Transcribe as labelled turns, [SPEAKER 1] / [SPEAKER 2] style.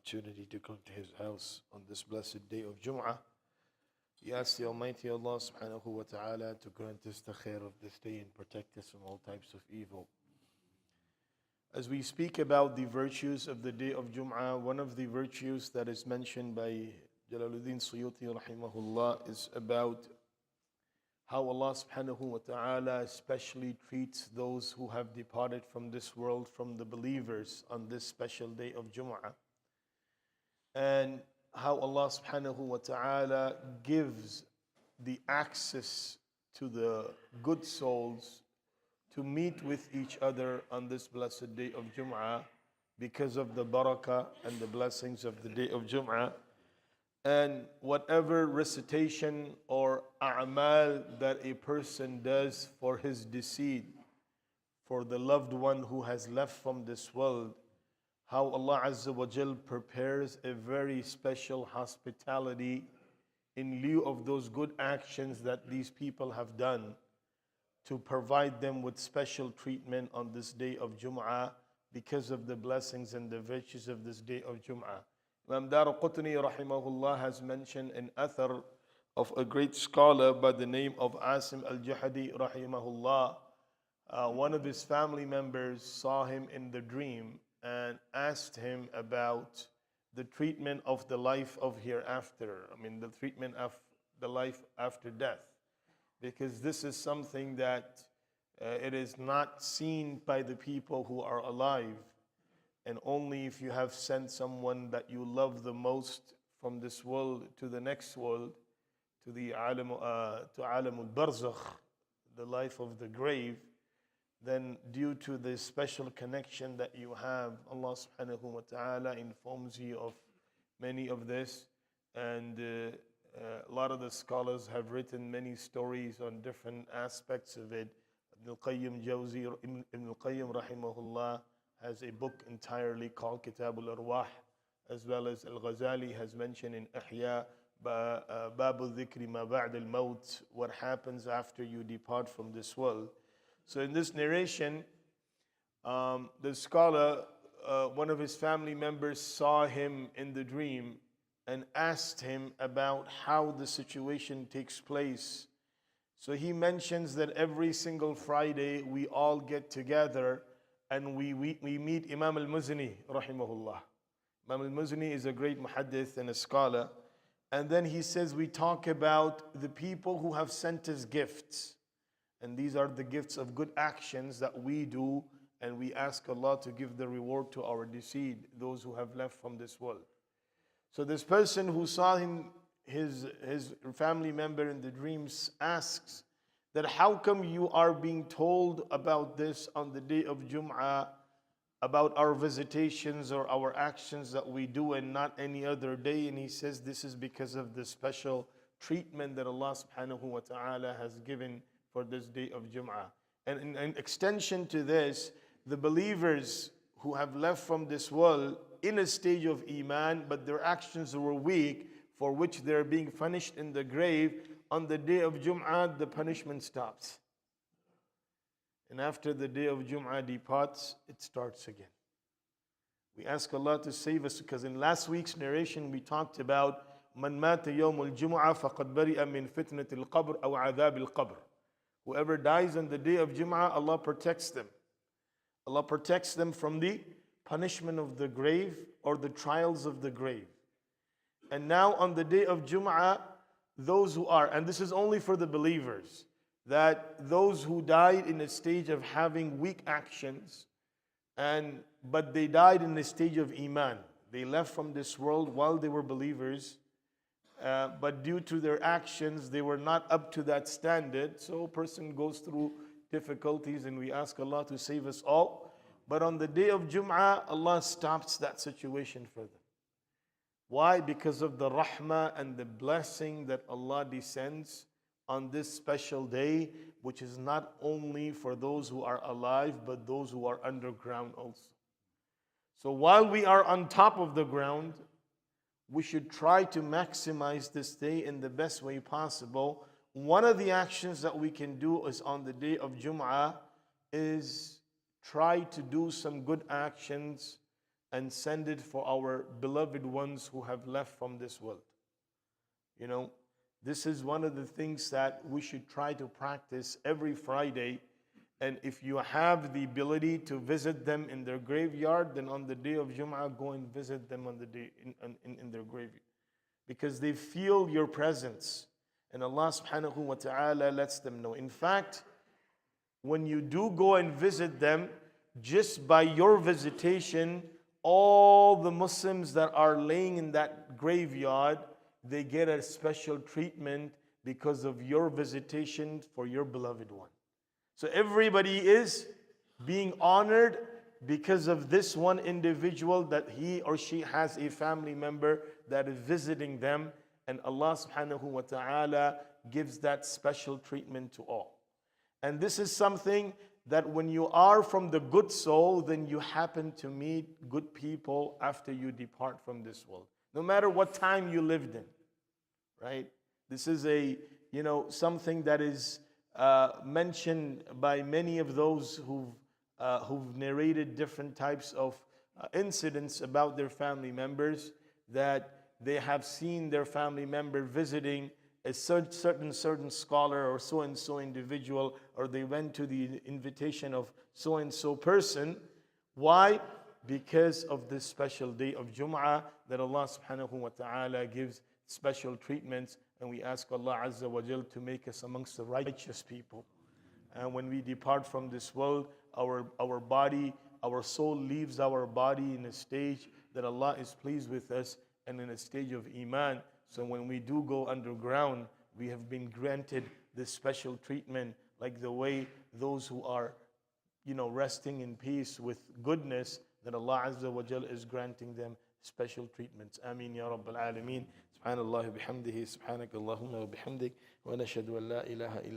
[SPEAKER 1] opportunity to come to His house on this blessed day of Jum'ah. We ask the Almighty Allah subhanahu wa ta'ala to grant us the khair of this day and protect us from all types of evil. As we speak about the virtues of the day of Jum'ah, one of the virtues that is mentioned by Jalaluddin Suyuti rahimahullah is about how Allah subhanahu wa ta'ala especially treats those who have departed from this world, from the believers, on this special day of Jum'ah. And how Allah subhanahu wa ta'ala gives the access to the good souls to meet with each other on this blessed day of Jum'ah because of the barakah and the blessings of the day of Jum'ah. And whatever recitation or a'mal that a person does for his deceased, for the loved one who has left from this world, how Allah Azza wa Jal prepares a very special hospitality in lieu of those good actions that these people have done, to provide them with special treatment on this day of Jum'ah because of the blessings and the virtues of this day of Jum'ah. Imam Daraqutni rahimahullah has mentioned an athar of a great scholar by the name of Asim al-Jahadi rahimahullah. One of his family members saw him in the dream and asked him about the treatment of the life of hereafter. I mean, the treatment of the life after death. Because this is something that it is not seen by the people who are alive. And only if you have sent someone that you love the most from this world to the next world, to the alam al-barzakh, the life of the grave, then due to the special connection that you have, Allah subhanahu wa ta'ala informs you of many of this. And a lot of the scholars have written many stories on different aspects of it. Ibn al-Qayyim rahimahullah has a book entirely called Kitab al-Arwah, as well as Al-Ghazali has mentioned in Ihya, Babu Dhikri Ma Ba'd al-Maut, what happens after you depart from this world. So in this narration, the scholar, one of his family members saw him in the dream and asked him about how the situation takes place. So he mentions that every single Friday we all get together and we meet Imam al-Muzni rahimahullah. Imam al-Muzni is a great muhaddith and a scholar. And then he says we talk about the people who have sent us gifts. And these are the gifts of good actions that we do, and we ask Allah to give the reward to our deceased, those who have left from this world. So this person who saw him, his family member in the dreams, asks that how come you are being told about this on the day of Jum'ah, about our visitations or our actions that we do and not any other day? And he says this is because of the special treatment that Allah subhanahu wa ta'ala has given for this day of Jum'ah. And in extension to this, the believers who have left from this world in a stage of Iman, but their actions were weak, for which they're being punished in the grave, on the day of Jum'ah, the punishment stops. And after the day of Jum'ah departs, it starts again. We ask Allah to save us, because in last week's narration we talked about Man mata yawm al-Jum'ah faqad bari'a min fitnat al-qabr aw adhab al-qabr. Whoever dies on the day of Jum'ah, Allah protects them. Allah protects them from the punishment of the grave or the trials of the grave. And now on the day of Jum'ah, those who are, and this is only for the believers, that those who died in a stage of having weak actions, but they died in a stage of Iman. They left from this world while they were believers, but due to their actions, they were not up to that standard. So a person goes through difficulties, and we ask Allah to save us all. But on the day of Jum'ah, Allah stops that situation for them. Why? Because of the rahmah and the blessing that Allah descends on this special day, which is not only for those who are alive, but those who are underground also. So while we are on top of the ground, we should try to maximize this day in the best way possible. One of the actions that we can do is on the day of Jum'ah is try to do some good actions and send it for our beloved ones who have left from this world. You know, this is one of the things that we should try to practice every Friday. And if you have the ability to visit them in their graveyard, then on the day of Jum'ah, go and visit them on the day in their graveyard. Because they feel your presence. And Allah subhanahu wa ta'ala lets them know. In fact, when you do go and visit them, just by your visitation, all the Muslims that are laying in that graveyard, they get a special treatment because of your visitation for your beloved one. So everybody is being honored because of this one individual, that he or she has a family member that is visiting them, and Allah subhanahu wa ta'ala gives that special treatment to all. And this is something that when you are from the good soul, then you happen to meet good people after you depart from this world, no matter what time you lived in, right? This is something that is mentioned by many of those who've narrated different types of incidents about their family members, that they have seen their family member visiting a certain scholar or so-and-so individual, or they went to the invitation of so-and-so person. Why? Because of this special day of Jum'ah that Allah subhanahu wa ta'ala gives special treatments, and we ask Allah Azza wa Jal to make us amongst the righteous people. And when we depart from this world, our body, our soul leaves our body in a stage that Allah is pleased with us, and in a stage of Iman. So when we do go underground, we have been granted this special treatment, like the way those who are, resting in peace with goodness, that Allah Azza wa Jal is granting them special treatments. Ameen ya Rabbal Alameen. Subhanallah bihamdihi, subhanak Allahumma wa bihamdik, wa nashhadu an la ilaha illa